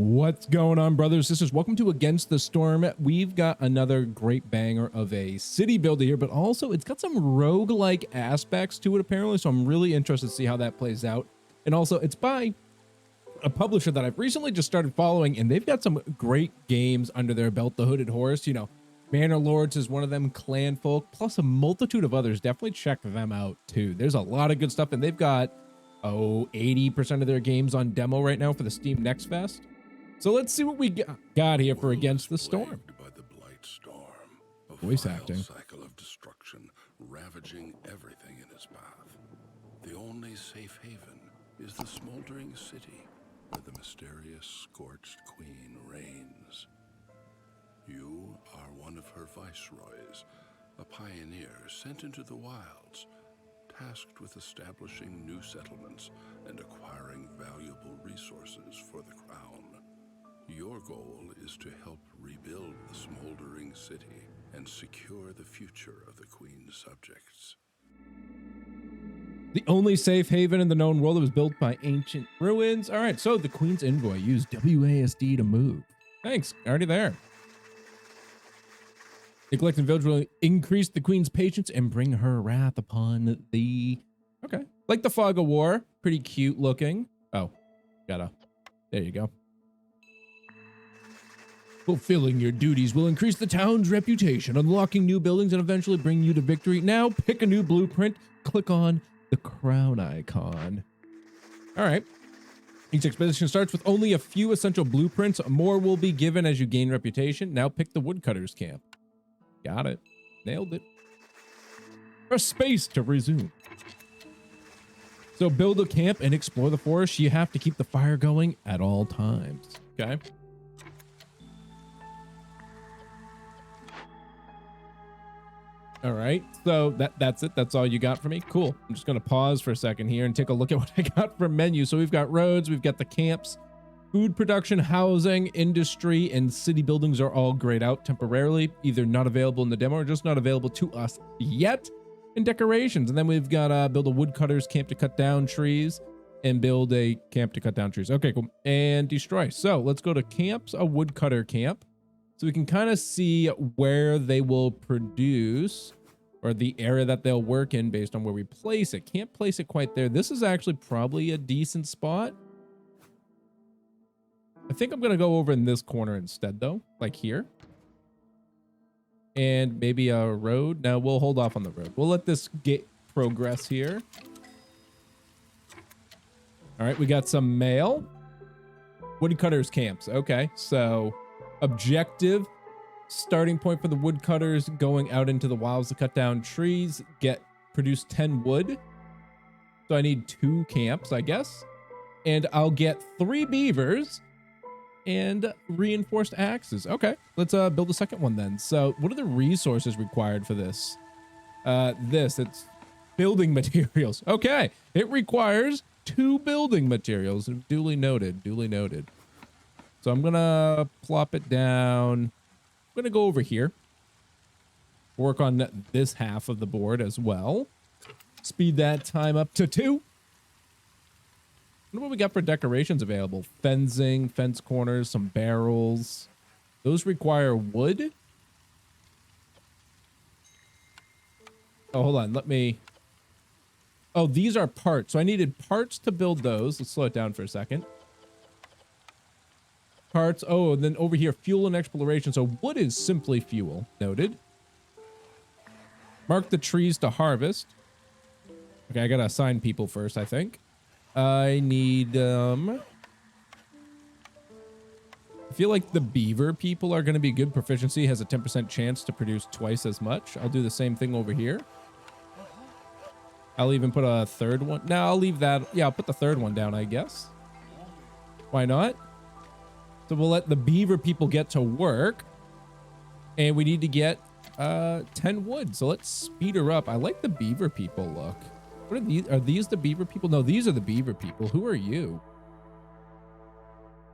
What's going on, brothers and sisters? Welcome to Against the Storm. We've got another great banger of a city builder here, but also it's got some roguelike aspects to it apparently, so I'm really interested to see how that plays out. And also it's by a publisher that I've recently just started following, and they've got some great games under their belt. The Hooded Horse, you know, Manor Lords is one of them, Clan Folk, plus a multitude of others. Definitely check them out too. There's a lot of good stuff, and they've got 80% of their games on demo right now for the Steam Next Fest. So let's see what we got here for Against the Storm. By the blight storm, a Voice vile acting. cycle of destruction ravaging everything in its path. The only safe haven is the smoldering city where the mysterious scorched queen reigns. You are one of her viceroys, a pioneer sent into the wilds, tasked with establishing new settlements and acquiring valuable resources for the crown. Your goal is to help rebuild the smoldering city and secure the future of the Queen's subjects. The only safe haven in the known world that was built by ancient ruins. All right, so the Queen's Envoy used WASD to move. Thanks, already there. The collective village will increase the Queen's patience and bring her wrath upon the... Okay, like the Fog of War. Pretty cute looking. Oh, there you go. Fulfilling your duties will increase the town's reputation, unlocking new buildings, and eventually bring you to victory. Now pick a new blueprint, click on the crown icon. All right. Each expedition starts with only a few essential blueprints. More will be given as you gain reputation. Now pick the woodcutter's camp. Got it. Nailed it. Press space to resume. So build a camp and explore the forest. You have to keep the fire going at all times. Okay. All right, so that's it. That's all you got for me. Cool. I'm just going to pause for a second here and take a look at what I got from menu. So we've got roads, we've got the camps, food production, housing, industry, and city buildings are all grayed out temporarily, either not available in the demo or just not available to us yet. And decorations. And then we've got build a woodcutter's camp to cut down trees and build a camp to cut down trees. Okay, cool. And destroy. So let's go to camps, a woodcutter camp. So we can kind of see where they will produce or the area that they'll work in based on where we place it. Can't place it quite there. This is actually probably a decent spot. I think I'm going to go over in this corner instead though, like here. And maybe a road. No, we'll hold off on the road. We'll let this get progress here. All right, we got some mail. Woodcutters camps. Okay, so objective, starting point for the woodcutters, going out into the wilds to cut down trees, produce 10 wood. So I need 2 camps, I guess. And I'll get 3 beavers and reinforced axes. Okay, let's build a second one then. So what are the resources required for this? It's building materials. Okay, it requires 2 building materials. Duly noted, duly noted. So I'm gonna plop it down. I'm gonna go over here. Work on this half of the board as well. Speed that time up to 2. What we got for decorations available? Fencing, fence corners, some barrels. Those require wood. Oh, hold on. Let me... Oh, these are parts. So I needed parts to build those. Let's slow it down for a second. Parts. Oh, and then over here, fuel and exploration. So wood is simply fuel. Noted. Mark the trees to harvest. Okay, I gotta assign people first, I think. I need, I feel like the beaver people are going to be good. Proficiency has a 10% chance to produce twice as much. I'll do the same thing over here. I'll even put a third one. No, I'll leave that. Yeah, I'll put the third one down, I guess. Why not? So we'll let the beaver people get to work. And we need to get 10 wood. So let's speed her up. I like the beaver people look. What are these? Are these the beaver people? No, these are the beaver people. Who are you?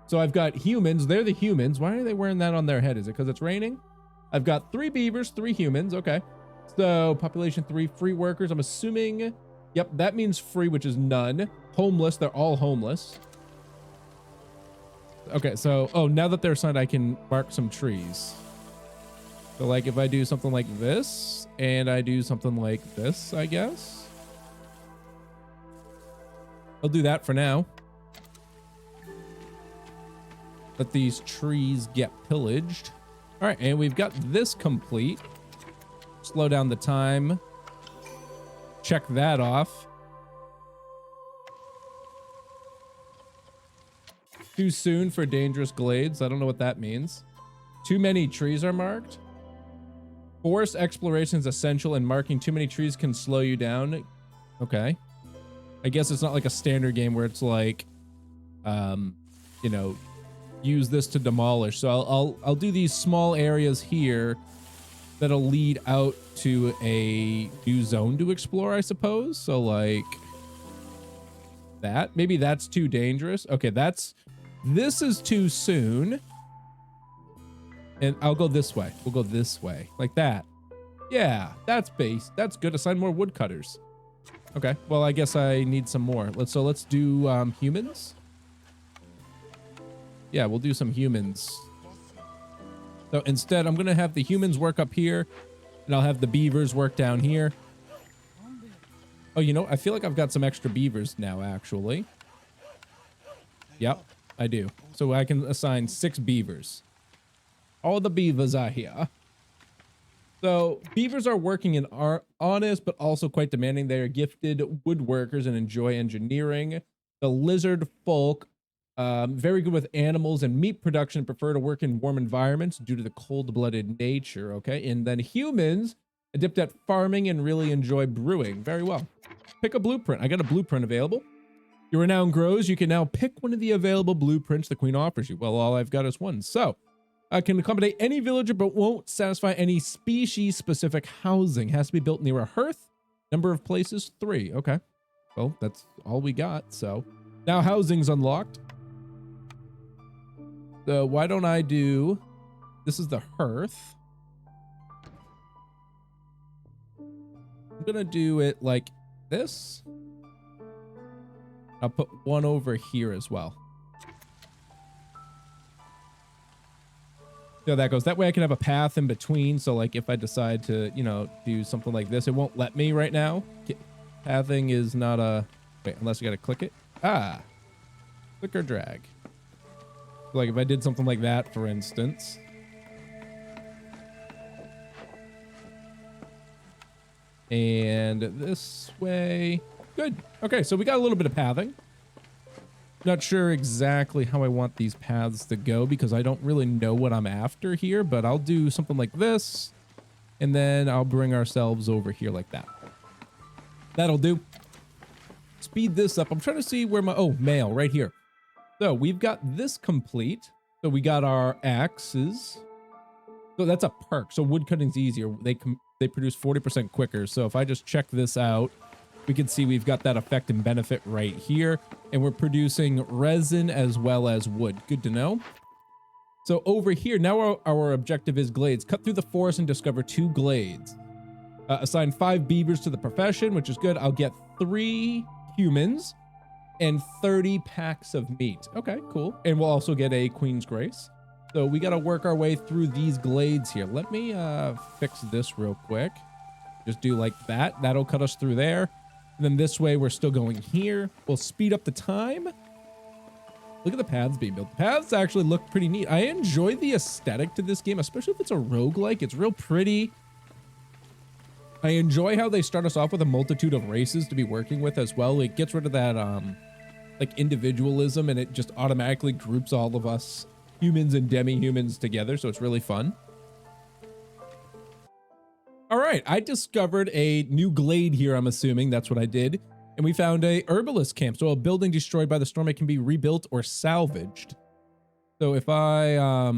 So I've got humans. They're the humans. Why are they wearing that on their head? Is it because it's raining? I've got 3 beavers, 3 humans. Okay. So population 3, free workers. I'm assuming, yep, that means free, which is none. Homeless. They're all homeless. Okay, so, oh, now that they're assigned, I can mark some trees. So like if I do something like this and I do something like this, I guess. I'll do that for now. Let these trees get pillaged. All right, and we've got this complete. Slow down the time. Check that off. Too soon for dangerous glades. I don't know what that means. Too many trees are marked. Forest exploration is essential, and marking too many trees can slow you down. Okay. I guess it's not like a standard game where it's like, you know, use this to demolish. So I'll do these small areas here that'll lead out to a new zone to explore, I suppose. So like that. Maybe that's too dangerous. Okay, this is too soon. And I'll go this way. We'll go this way. Like that. Yeah, that's base. That's good. Assign more woodcutters. Okay, well, I guess I need some more. Let's do humans. Yeah, we'll do some humans. So instead, I'm going to have the humans work up here, and I'll have the beavers work down here. Oh, you know, I feel like I've got some extra beavers now, actually. Yep, I do. So I can assign 6 beavers. All the beavers are here. So beavers are working and are honest, but also quite demanding. They are gifted woodworkers and enjoy engineering. The lizard folk, very good with animals and meat production, prefer to work in warm environments due to the cold-blooded nature. Okay, and then humans, adept at farming and really enjoy brewing. Very well. Pick a blueprint. I got a blueprint available. Your renown grows. You can now pick one of the available blueprints the queen offers you. Well, all I've got is one. So I can accommodate any villager, but won't satisfy any species-specific housing. Has to be built near a hearth. Number of places, 3. Okay. Well, that's all we got. So now housing's unlocked. So why don't I do... This is the hearth. I'm going to do it like this. I'll put one over here as well. So that goes. That way I can have a path in between. So like if I decide to, you know, do something like this, it won't let me right now. Pathing is not a... Wait, unless you got to click it. Ah. Click or drag. So like if I did something like that, for instance. And this way. Good. Okay, so we got a little bit of pathing. Not sure exactly how I want these paths to go because I don't really know what I'm after here, but I'll do something like this. And then I'll bring ourselves over here like that. That'll do. Speed this up. I'm trying to see where my... Oh, mail right here. So we've got this complete. So we got our axes. So that's a perk. So wood cutting's easier. They produce 40% quicker. So if I just check this out, we can see we've got that effect and benefit right here. And we're producing resin as well as wood. Good to know. So over here, now our objective is glades. Cut through the forest and discover 2 glades. Assign 5 beavers to the profession, which is good. I'll get 3 humans and 30 packs of meat. Okay, cool. And we'll also get a Queen's Grace. So we got to work our way through these glades here. Let me fix this real quick. Just do like that. That'll cut us through there. And then this way, we're still going here. We'll speed up the time. Look at the paths being built. The paths actually look pretty neat. I enjoy the aesthetic to this game, especially if it's a roguelike. It's real pretty. I enjoy how they start us off with a multitude of races to be working with as well. It gets rid of that like individualism, and it just automatically groups all of us humans and demi-humans together, so it's really fun. All right, I discovered a new glade here, I'm assuming. That's what I did. And we found a herbalist camp. So a building destroyed by the storm, it can be rebuilt or salvaged. So if I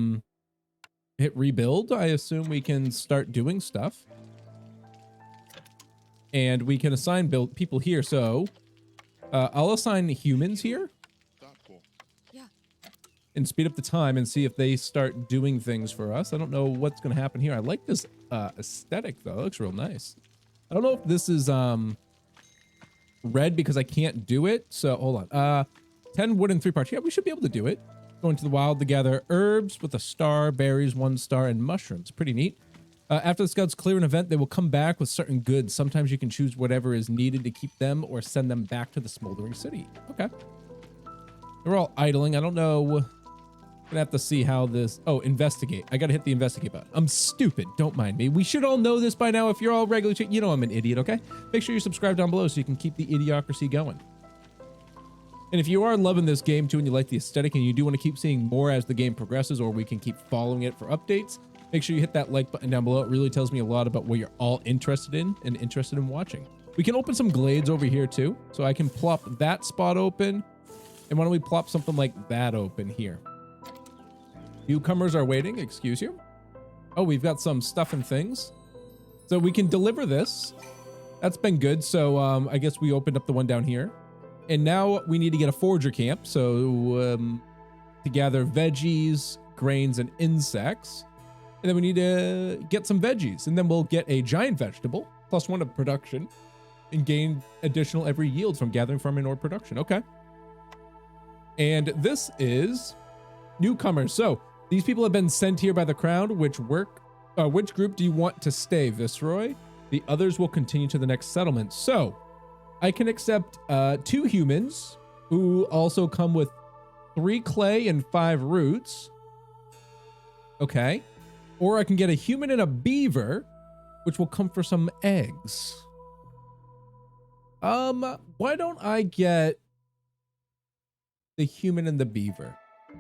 hit rebuild, I assume we can start doing stuff. And we can assign people here. So I'll assign humans here. And speed up the time and see if they start doing things for us. I don't know what's going to happen here. I like this aesthetic, though. It looks real nice. I don't know if this is red because I can't do it. So hold on. 10 wood and 3 parts. Yeah, we should be able to do it. Going to the wild to gather herbs with a star, berries, 1 star, and mushrooms. Pretty neat. After the scouts clear an event, they will come back with certain goods. Sometimes you can choose whatever is needed to keep them or send them back to the smoldering city. Okay. They're all idling. I don't know. Gonna have to see how this... Oh, investigate. I gotta hit the investigate button. I'm stupid. Don't mind me. We should all know this by now. If you're all regularly... You know I'm an idiot, okay? Make sure you subscribe down below so you can keep the idiocracy going. And if you are loving this game too and you like the aesthetic and you do want to keep seeing more as the game progresses, or we can keep following it for updates, make sure you hit that like button down below. It really tells me a lot about what you're all interested in and interested in watching. We can open some glades over here too. So I can plop that spot open. And why don't we plop something like that open here? Newcomers are waiting, excuse you. Oh, we've got some stuff and things. So we can deliver this. That's been good. So I guess we opened up the one down here. And now we need to get a forager camp. So to gather veggies, grains, and insects. And then we need to get some veggies. And then we'll get a giant vegetable, +1 of production, and gain additional every yield from gathering, farming, or production. Okay. And this is newcomers. So these people have been sent here by the crown. Which group do you want to stay, Viceroy? The others will continue to the next settlement. So I can accept 2 humans who also come with 3 clay and 5 roots. Okay. Or I can get a human and a beaver, which will come for some eggs. Why don't I get the human and the beaver?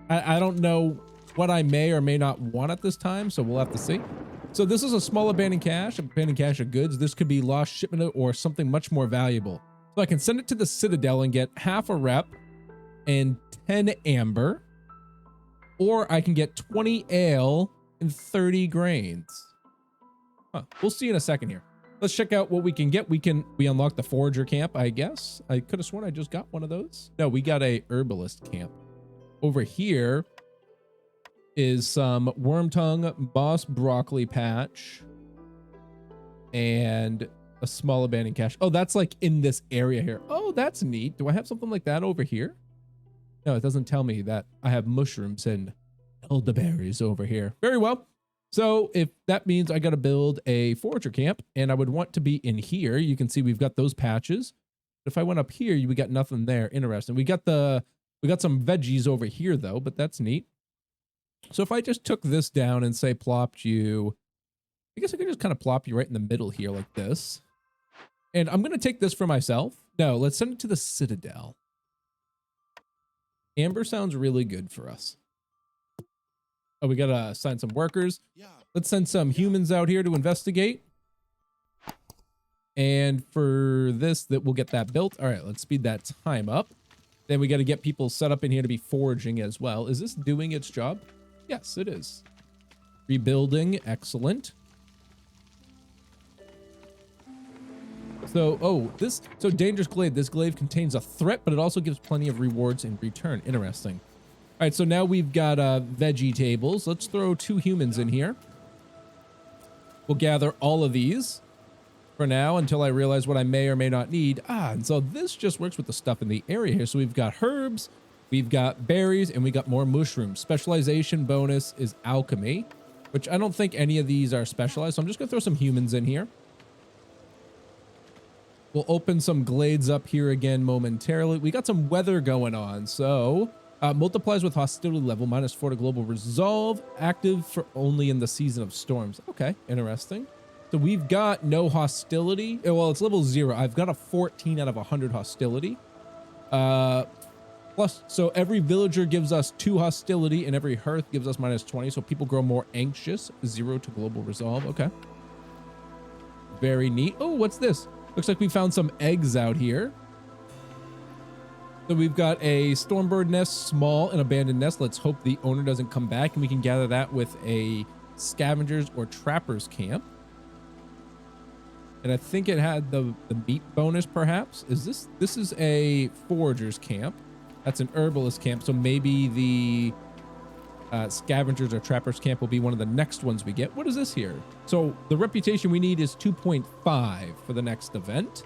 I don't know what I may or may not want at this time, so we'll have to see. So this is a small abandoned cache of goods. This could be lost shipment or something much more valuable. So I can send it to the Citadel and get half a rep and 10 amber, or I can get 20 ale and 30 grains. Huh. We'll see in a second here. Let's check out what we can get. We unlock the forager camp, I guess. I could have sworn I just got one of those. No, we got a herbalist camp. Over here is some worm tongue, moss broccoli patch, and a small abandoned cache. Oh, that's like in this area here. Oh, that's neat. Do I have something like that over here? No, it doesn't tell me that I have mushrooms and elderberries over here. Very well. So if that means I got to build a forager camp, and I would want to be in here, you can see we've got those patches. If I went up here, we got nothing there. Interesting. We got some veggies over here though, but that's neat. So if I just took this down and say plopped you, I guess I could just kind of plop you right in the middle here like this. And I'm going to take this for myself. No, let's send it to the Citadel. Amber sounds really good for us. Oh, we got to assign some workers. Let's send some humans out here to investigate. And for this, we'll get that built. All right, let's speed that time up. Then we got to get people set up in here to be foraging as well. Is this doing its job? Yes, it is. Rebuilding, excellent. So, so dangerous glade. This glade contains a threat, but it also gives plenty of rewards in return. Interesting. All right, so now we've got veggie tables. Let's throw 2 humans in here. We'll gather all of these for now until I realize what I may or may not need. And so this just works with the stuff in the area here. So we've got herbs, we've got berries, and we got more mushrooms. Specialization bonus is alchemy, which I don't think any of these are specialized. So I'm just going to throw some humans in here. We'll open some glades up here again momentarily. We got some weather going on. So multiplies with hostility level, -4 to global resolve, active for only in the season of storms. Okay, interesting. So we've got no hostility. Well, it's level 0. I've got a 14 out of 100 hostility. Plus, so every villager gives us 2 hostility and every hearth gives us -20. So people grow more anxious. 0 to global resolve. Okay. Very neat. Oh, what's this? Looks like we found some eggs out here. So we've got a stormbird nest, small and abandoned nest. Let's hope the owner doesn't come back, and we can gather that with a scavengers or trappers camp. And I think it had the meat bonus, perhaps. This is a foragers camp. That's an herbalist camp. So maybe the scavengers or trappers camp will be one of the next ones we get. What is this here? So the reputation we need is 2.5 for the next event.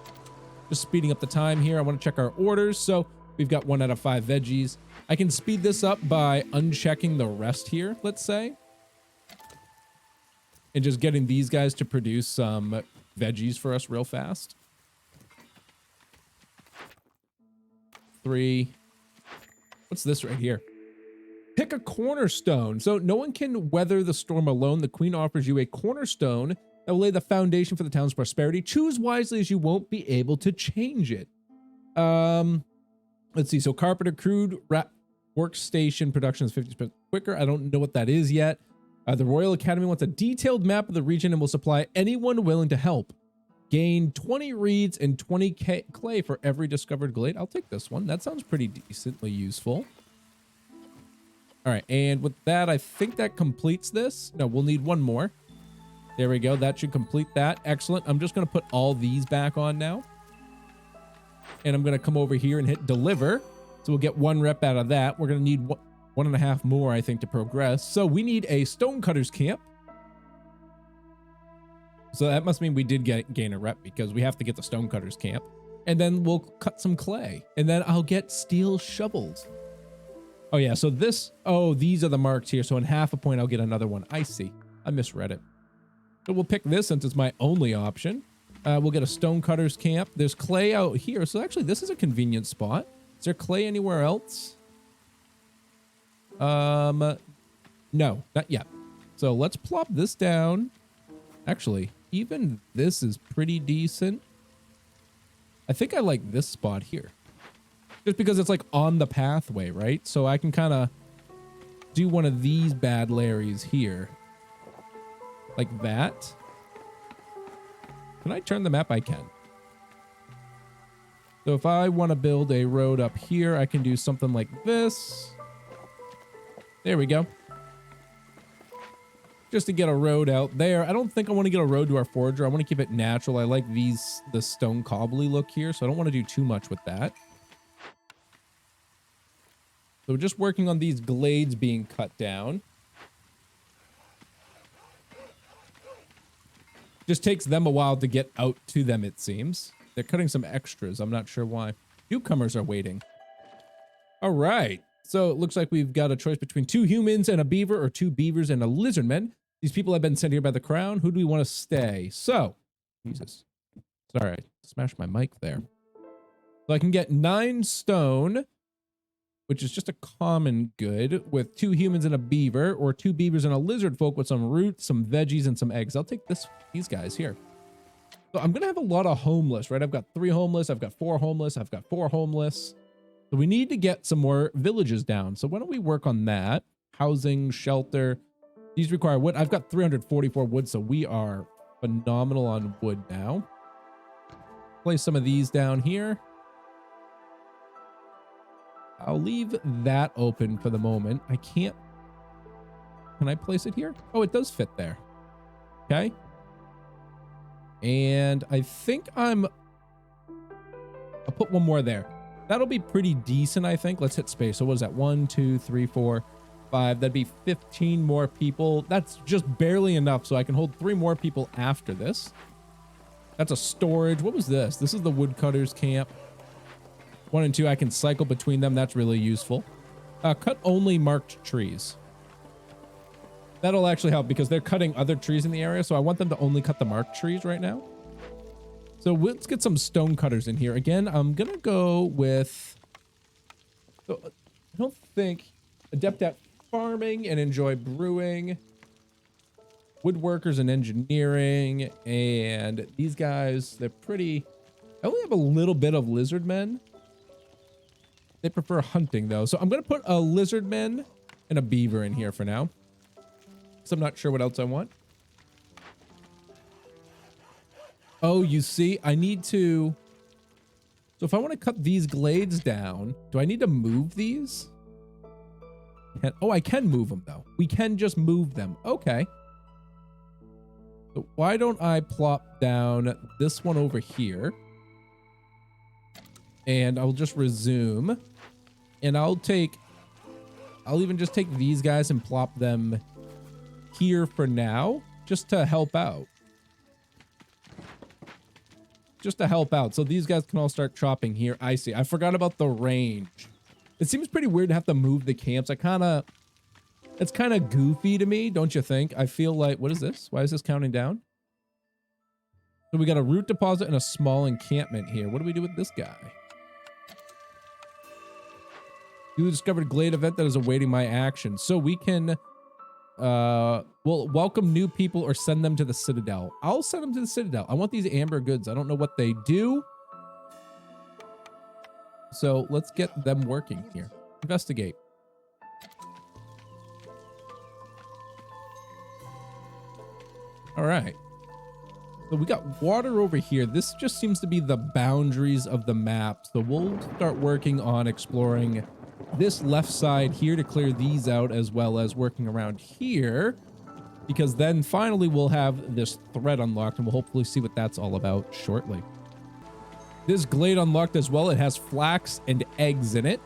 Just speeding up the time here. I want to check our orders. So We've got 1 out of 5 veggies. I can speed this up by unchecking the rest here, let's say. And just getting these guys to produce some veggies for us real fast. 3. What's this right here? Pick a cornerstone. So no one can weather the storm alone. The queen offers you a cornerstone that will lay the foundation for the town's prosperity. Choose wisely as you won't be able to change it. Let's see. So carpenter crude workstation production is 50% quicker. I don't know what that is yet. The Royal Academy wants a detailed map of the region and will supply anyone willing to help. Gain 20 reeds and 20 clay for every discovered glade. I'll take this one. That sounds pretty decently useful. All right, and with that, I think that completes this. No, we'll need one more. There we go. That should complete that. Excellent. I'm just going to put all these back on now. And I'm going to come over here and hit deliver. So we'll get 1 rep out of that. We're going to need 1.5 more, I think, to progress. So we need a stonecutter's camp. So that must mean we did gain a rep because we have to get the stonecutter's camp. And then we'll cut some clay. And then I'll get steel shovels. Oh, yeah. So this... Oh, these are the marks here. So in half a point, I'll get another one. I see. I misread it. So we'll pick this since it's my only option. We'll get a stonecutter's camp. There's clay out here. So actually, this is a convenient spot. Is there clay anywhere else? No, not yet. So let's plop this down. Actually, even this is pretty decent. I think I like this spot here. Just because it's like on the pathway, right? So I can kind of do one of these bad Larrys here. Like that. Can I turn the map? I can. So if I want to build a road up here, I can do something like this. There we go. Just to get a road out there. I don't think I want to get a road to our forager. I want to keep it natural. I like the stone cobbly look here, so I don't want to do too much with that. So we're just working on these glades being cut down. Just takes them a while to get out to them, it seems. They're cutting some extras. I'm not sure why. Newcomers are waiting. All right. So it looks like we've got a choice between 2 humans and a beaver or 2 beavers and a lizardman. These people have been sent here by the crown. Who do we want to stay? So, Jesus. Sorry, I smashed my mic there. So I can get 9 stone, which is just a common good, with 2 humans and a beaver, or 2 beavers and a lizard folk with some roots, some veggies, and some eggs. I'll take these guys here. So I'm going to have a lot of homeless, right? I've got 3 homeless. I've got 4 homeless. I've got 4 homeless. So we need to get some more villages down. So why don't we work on that? Housing, shelter. These require wood. I've got 344 wood, so we are phenomenal on wood now. Place some of these down here. I'll leave that open for the moment. I can't... Can I place it here? Oh, it does fit there. Okay. And I think I'll put one more there. That'll be pretty decent, I think. Let's hit space. So what is that? 1, 2, 3, 4, 5. That'd be 15 more people. That's just barely enough, so I can hold 3 more people after this. That's a storage. What was this? This is the woodcutter's camp. 1 and 2, I can cycle between them. That's really useful. Cut only marked trees. That'll actually help because they're cutting other trees in the area, so I want them to only cut the marked trees right now. So let's get some stone cutters in here. Again, I'm going to go with... So I don't think... Adept at farming and enjoy brewing. Woodworkers and engineering. And these guys, they're pretty... I only have a little bit of lizardmen. They prefer hunting, though. So I'm going to put a lizardman and a beaver in here for now. Because I'm not sure what else I want. Oh, you see, I need to... So if I want to cut these glades down, do I need to move these? Oh, I can move them, though. We can just move them. Okay. So why don't I plop down this one over here? And I'll just resume. And I'll even just take these guys and plop them here for now, just to help out. just to help out. So these guys can all start chopping here. I see. I forgot about the range. It seems pretty weird to have to move the camps. It's kind of goofy to me, don't you think? I feel like, what is this? Why is this counting down? So we got a root deposit and a small encampment here. What do we do with this guy? You discovered Glade event that is awaiting my action. So we can, well, welcome new people or send them to the Citadel. I'll send them to the Citadel. I want these amber goods. I don't know what they do. So let's get them working here. Investigate. All right. So we got water over here. This just seems to be the boundaries of the map. So we'll start working on exploring this left side here to clear these out, as well as working around here, because then finally we'll have this thread unlocked and we'll hopefully see what that's all about shortly. This glade unlocked as well. It has flax and eggs in it.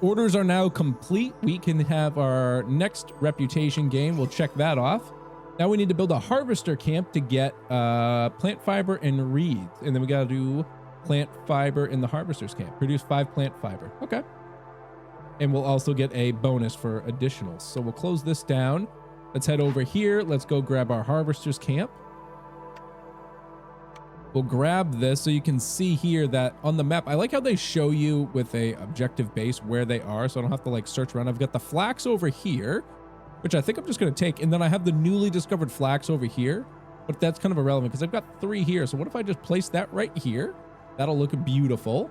Orders are now complete. We can have our next reputation gain. We'll check that off. Now we need to build a harvester camp to get plant fiber and reeds. And then we got to do plant fiber in the harvester's camp. Produce 5 plant fiber. Okay. And we'll also get a bonus for additionals. So we'll close this down. Let's head over here. Let's go grab our harvester's camp. We'll grab this so you can see here that on the map, I like how they show you with a objective base where they are, so I don't have to like search around. I've got the flax over here, which I think I'm just going to take. And then I have the newly discovered flax over here, but that's kind of irrelevant because I've got 3 here. So what if I just place that right here? That'll look beautiful.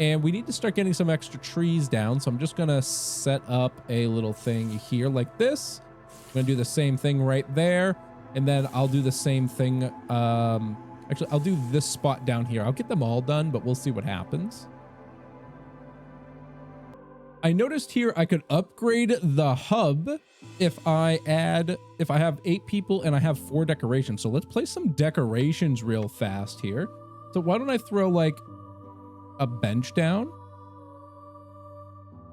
And we need to start getting some extra trees down. So I'm just going to set up a little thing here like this. I'm going to do the same thing right there. And then I'll do the same thing. Actually, I'll do this spot down here. I'll get them all done, but we'll see what happens. I noticed here I could upgrade the hub if I have 8 people and I have 4 decorations. So let's place some decorations real fast here. So why don't I throw like a bench down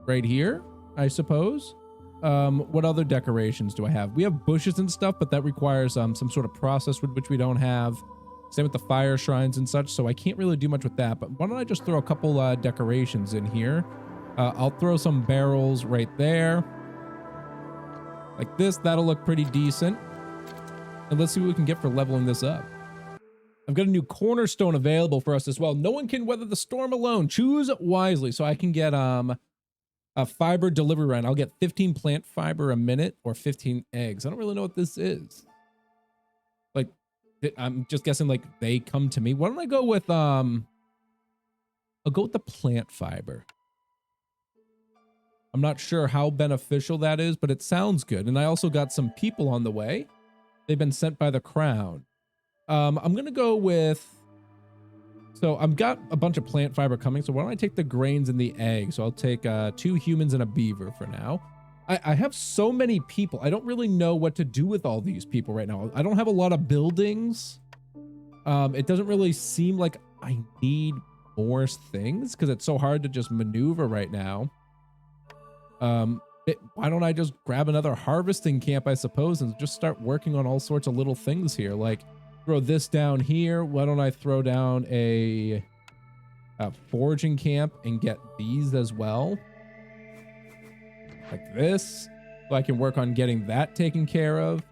right here, I suppose. What other decorations do I have? We have bushes and stuff, but that requires some sort of process which we don't have. Same with the fire shrines and such, so I can't really do much with that. But why don't I just throw a couple decorations in here? I'll throw some barrels right there. Like this, that'll look pretty decent. And let's see what we can get for leveling this up. I've got a new cornerstone available for us as well. No one can weather the storm alone. Choose wisely. So I can get a fiber delivery run. I'll get 15 plant fiber a minute or 15 eggs. I don't really know what this is. Like, I'm just guessing like they come to me. Why don't I go with I'll go with the plant fiber. I'm not sure how beneficial that is, but it sounds good. And I also got some people on the way. They've been sent by the crown. I'm gonna go with, so I've got a bunch of plant fiber coming, so why don't I take the grains and the eggs? So I'll take 2 humans and a beaver for now. I have so many people. I don't really know what to do with all these people right now. I don't have a lot of buildings. It doesn't really seem like I need more things because it's so hard to just maneuver right now. Why don't I just grab another harvesting camp, I suppose, and just start working on all sorts of little things here? Like throw this down here. Why don't I throw down a foraging camp and get these as well? Like this, so I can work on getting that taken care of.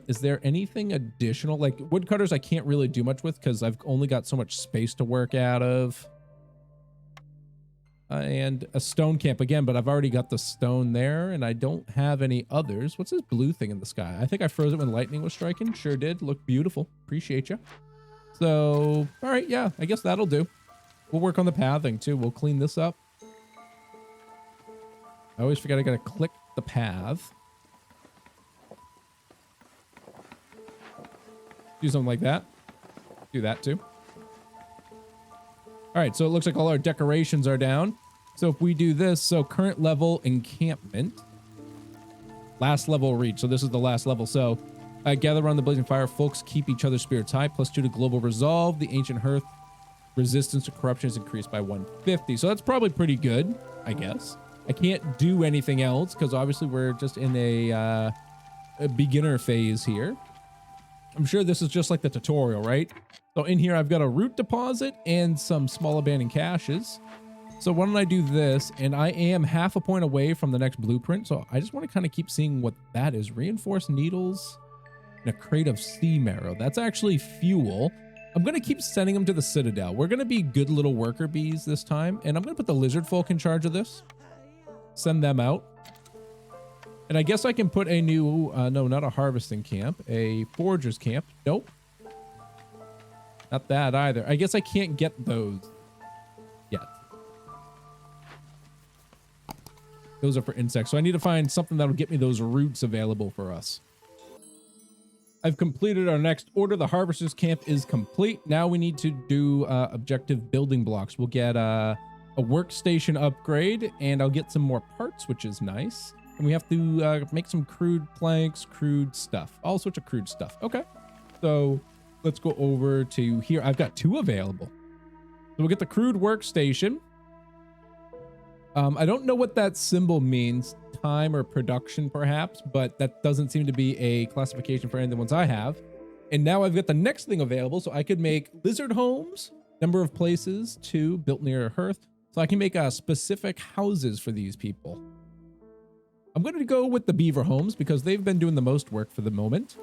Is there anything additional? Like woodcutters I can't really do much with because I've only got so much space to work out of. And a stone camp again, but I've already got the stone there and I don't have any others. What's this blue thing in the sky? I think I froze it when lightning was striking. Sure did. Looked beautiful. Appreciate you. So, all right, yeah, I guess that'll do. We'll work on the pathing too. We'll clean this up. I always forget I gotta click the path. Do something like that. Do that too. All right, so it looks like all our decorations are down. So if we do this, so current level encampment, last level reach. So this is the last level. So gather around the blazing fire. Folks keep each other's spirits high. +2 to global resolve. The ancient hearth resistance to corruption is increased by 150. So that's probably pretty good, I guess. I can't do anything else because obviously we're just in a beginner phase here. I'm sure this is just like the tutorial, right? So in here, I've got a root deposit and some small abandoned caches. So why don't I do this? And I am half a point away from the next blueprint. So I just want to kind of keep seeing what that is. Reinforced needles and a crate of sea marrow. That's actually fuel. I'm going to keep sending them to the Citadel. We're going to be good little worker bees this time. And I'm going to put the lizard folk in charge of this. Send them out. And I guess I can put a new, no, not a harvesting camp, a forger's camp. Nope. Not that either. I guess I can't get those yet. Those are for insects. So I need to find something that'll get me those roots available for us. I've completed our next order. The harvester's camp is complete. Now we need to do objective building blocks. We'll get a workstation upgrade, and I'll get some more parts, which is nice. And we have to make some crude planks, crude stuff, all sorts of crude stuff. Okay, so let's go over to here. I've got 2 available. So we'll get the crude workstation. I don't know what that symbol means, time or production perhaps, but that doesn't seem to be a classification for any of the ones I have. And now I've got the next thing available, so I could make lizard homes, number of places, 2, built near a hearth. So I can make specific houses for these people. I'm going to go with the beaver homes because they've been doing the most work for the moment.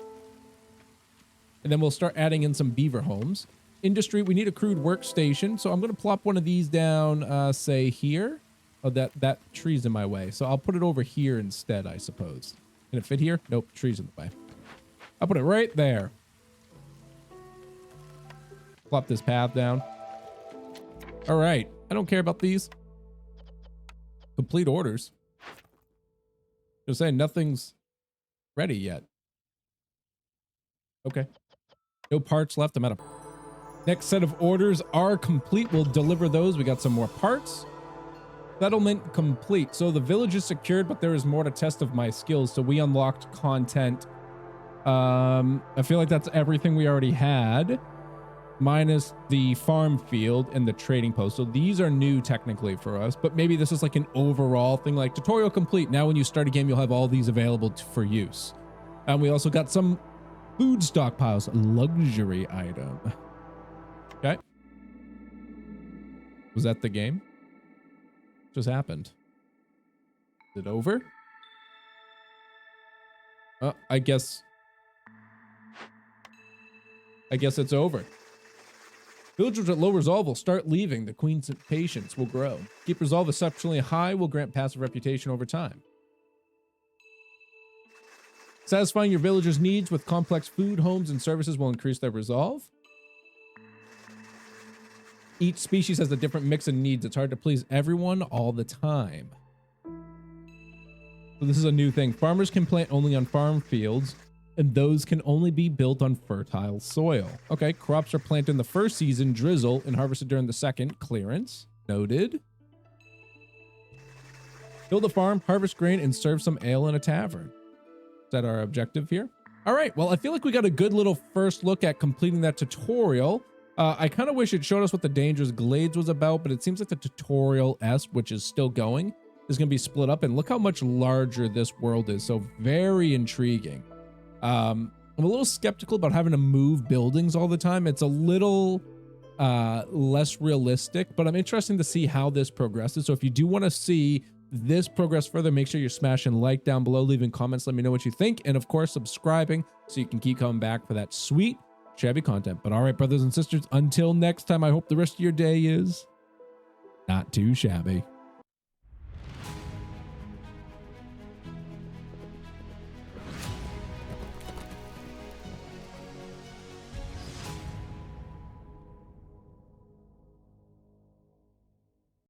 And then we'll start adding in some beaver homes. Industry, we need a crude workstation. So I'm going to plop one of these down, say here. Oh, that tree's in my way. So I'll put it over here instead, I suppose. Can it fit here? Nope, tree's in the way. I'll put it right there. Plop this path down. All right. I don't care about these. Complete orders. Just saying nothing's ready yet. Okay. No parts left. I'm out of... Next set of orders are complete. We'll deliver those. We got some more parts. Settlement complete. So the village is secured, but there is more to test of my skills. So we unlocked content. I feel like that's everything we already had, minus the farm field and the trading post. So these are new technically for us, but maybe this is like an overall thing, like tutorial complete. Now when you start a game, you'll have all these available for use. And we also got some food stockpiles, luxury item. Okay. Was that the game? Just happened. Is it over? I guess it's over. Villagers at low resolve will start leaving. The queen's patience will grow. Keep resolve exceptionally high will grant passive reputation over time. Satisfying your villagers' needs with complex food, homes, and services will increase their resolve. Each species has a different mix of needs. It's hard to please everyone all the time. So this is a new thing. Farmers can plant only on farm fields, and those can only be built on fertile soil. Okay, crops are planted in the first season, drizzle, and harvested during the second, clearance. Noted. Build a farm, harvest grain, and serve some ale in a tavern. Is that our objective here? All right, well, I feel like we got a good little first look at completing that tutorial. I kind of wish it showed us what the Dangerous Glades was about, but it seems like the tutorial S, which is still going, is going to be split up. And look how much larger this world is. So very intriguing. I'm a little skeptical about having to move buildings all the time. It's a little less realistic, but I'm interested to see how this progresses. So if you do want to see this progress further, make sure you're smashing like down below, leaving comments, let me know what you think, and of course subscribing so you can keep coming back for that sweet Shabby content. But all right, brothers and sisters, until next time, I hope the rest of your day is not too shabby.